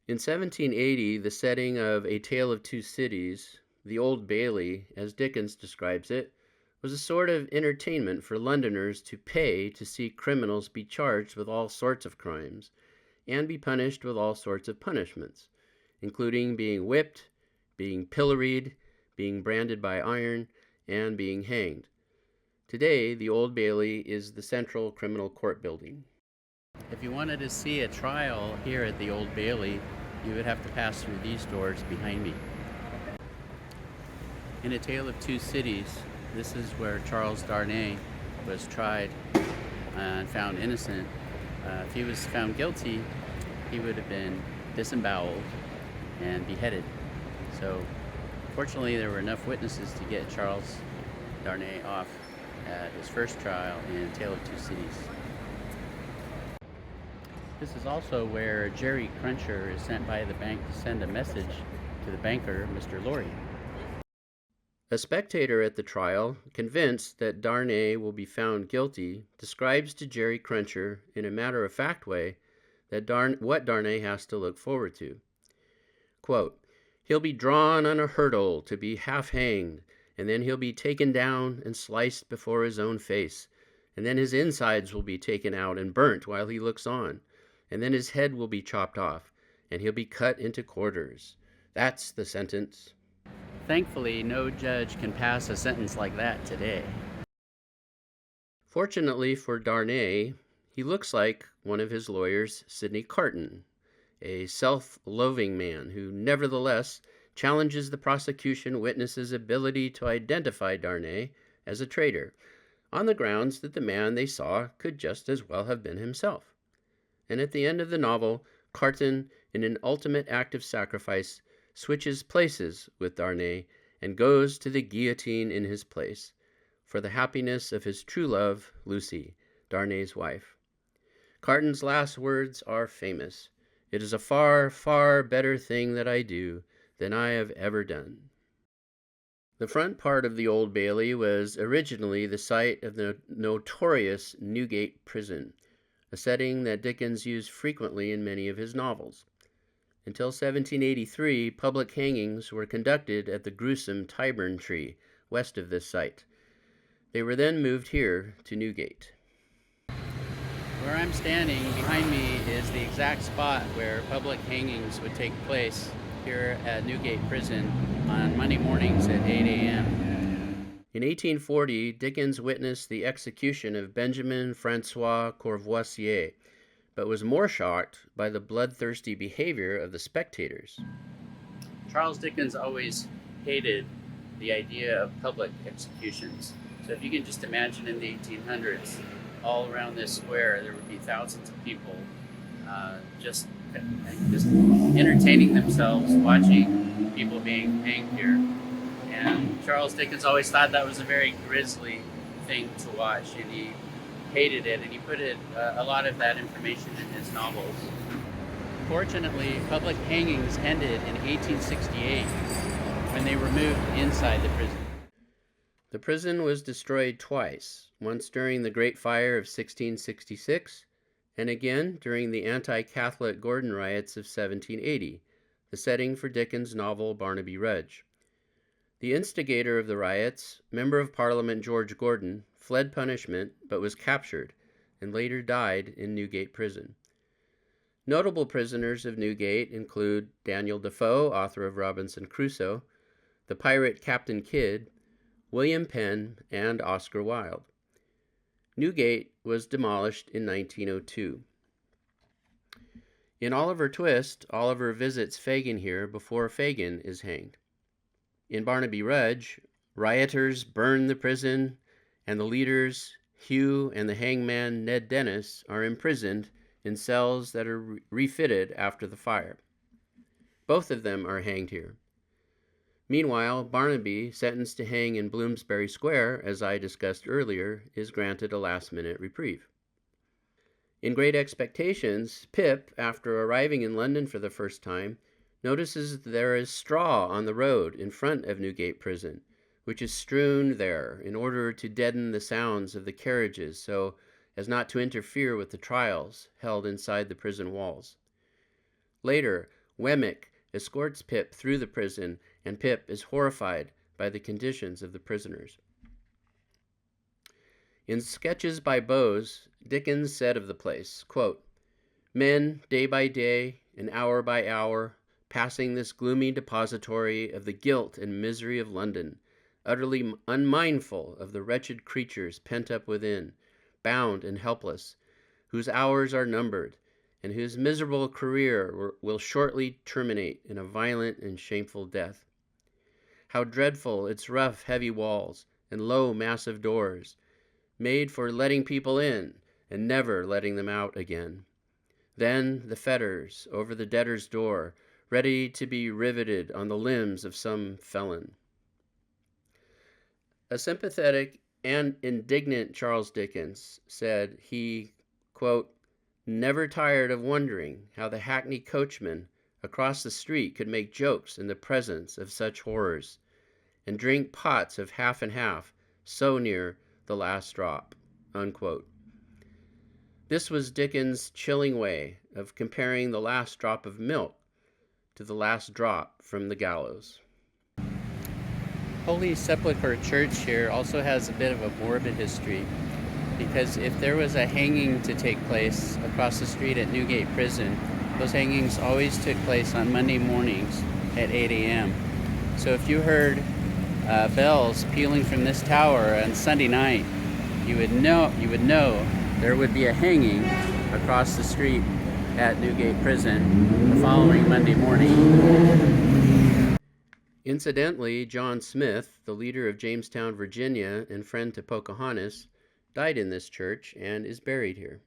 In 1780, the setting of A Tale of Two Cities, the Old Bailey, as Dickens describes it, was a sort of entertainment for Londoners to pay to see criminals be charged with all sorts of crimes and be punished with all sorts of punishments, including being whipped, being pilloried, being branded by iron, and being hanged. Today, the Old Bailey is the central criminal court building. If you wanted to see a trial here at the Old Bailey, you would have to pass through these doors behind me. In A Tale of Two Cities, this is where Charles Darnay was tried and found innocent. If he was found guilty, he would have been disemboweled and beheaded. So, fortunately, there were enough witnesses to get Charles Darnay off at his first trial in Tale of Two Cities. This is also where Jerry Cruncher is sent by the bank to send a message to the banker, Mr. Lorry. A spectator at the trial, convinced that Darnay will be found guilty, describes to Jerry Cruncher in a matter-of-fact way that what Darnay has to look forward to. Quote, "He'll be drawn on a hurdle to be half-hanged, and then he'll be taken down and sliced before his own face, and then his insides will be taken out and burnt while he looks on, and then his head will be chopped off, and he'll be cut into quarters. That's the sentence." Thankfully, no judge can pass a sentence like that today. Fortunately for Darnay, he looks like one of his lawyers, Sidney Carton, a self-loathing man who nevertheless challenges the prosecution witness's ability to identify Darnay as a traitor, on the grounds that the man they saw could just as well have been himself. And at the end of the novel, Carton, in an ultimate act of sacrifice, switches places with Darnay and goes to the guillotine in his place, for the happiness of his true love, Lucy, Darnay's wife. Carton's last words are famous. "It is a far, far better thing that I do than I have ever done." The front part of the Old Bailey was originally the site of the notorious Newgate prison, a setting that Dickens used frequently in many of his novels. Until 1783, public hangings were conducted at the gruesome Tyburn Tree, west of this site. They were then moved here to Newgate. Where I'm standing, behind me, is the exact spot where public hangings would take place here at Newgate Prison on Monday mornings at 8 a.m. In 1840, Dickens witnessed the execution of Benjamin Francois Courvoisier, but was more shocked by the bloodthirsty behavior of the spectators. Charles Dickens always hated the idea of public executions. So if you can just imagine in the 1800s, all around this square, there would be thousands of people just entertaining themselves, watching people being hanged here. And Charles Dickens always thought that was a very grisly thing to watch, and he hated it, and he put a lot of that information in his novels. Fortunately, public hangings ended in 1868 when they were moved inside the prison. The prison was destroyed twice, once during the Great Fire of 1666, and again during the anti-Catholic Gordon riots of 1780, the setting for Dickens' novel Barnaby Rudge. The instigator of the riots, Member of Parliament George Gordon, fled punishment but was captured and later died in Newgate Prison. Notable prisoners of Newgate include Daniel Defoe, author of Robinson Crusoe, the pirate Captain Kidd, William Penn, and Oscar Wilde. Newgate was demolished in 1902. In Oliver Twist, Oliver visits Fagin here before Fagin is hanged. In Barnaby Rudge, rioters burn the prison, and the leaders, Hugh and the hangman Ned Dennis, are imprisoned in cells that are refitted after the fire. Both of them are hanged here. Meanwhile, Barnaby, sentenced to hang in Bloomsbury Square, as I discussed earlier, is granted a last-minute reprieve. In Great Expectations, Pip, after arriving in London for the first time, notices that there is straw on the road in front of Newgate Prison, which is strewn there in order to deaden the sounds of the carriages so as not to interfere with the trials held inside the prison walls. Later, Wemmick escorts Pip through the prison, and Pip is horrified by the conditions of the prisoners. In Sketches by Boz, Dickens said of the place, quote, "Men, day by day, and hour by hour, passing this gloomy depository of the guilt and misery of London, utterly unmindful of the wretched creatures pent up within, bound and helpless, whose hours are numbered, and whose miserable career will shortly terminate in a violent and shameful death. How dreadful its rough, heavy walls and low, massive doors, made for letting people in and never letting them out again. Then the fetters over the debtor's door, ready to be riveted on the limbs of some felon." A sympathetic and indignant Charles Dickens said he, quote, "never tired of wondering how the hackney coachman across the street could make jokes in the presence of such horrors, and drink pots of half and half so near the last drop," unquote. This was Dickens' chilling way of comparing the last drop of milk to the last drop from the gallows. Holy Sepulchre Church here also has a bit of a morbid history, because if there was a hanging to take place across the street at Newgate Prison, those hangings always took place on Monday mornings at 8 a.m. So if you heard bells pealing from this tower on Sunday night, you would know there would be a hanging across the street at Newgate Prison the following Monday morning. Incidentally, John Smith, the leader of Jamestown, Virginia, and friend to Pocahontas, died in this church and is buried here.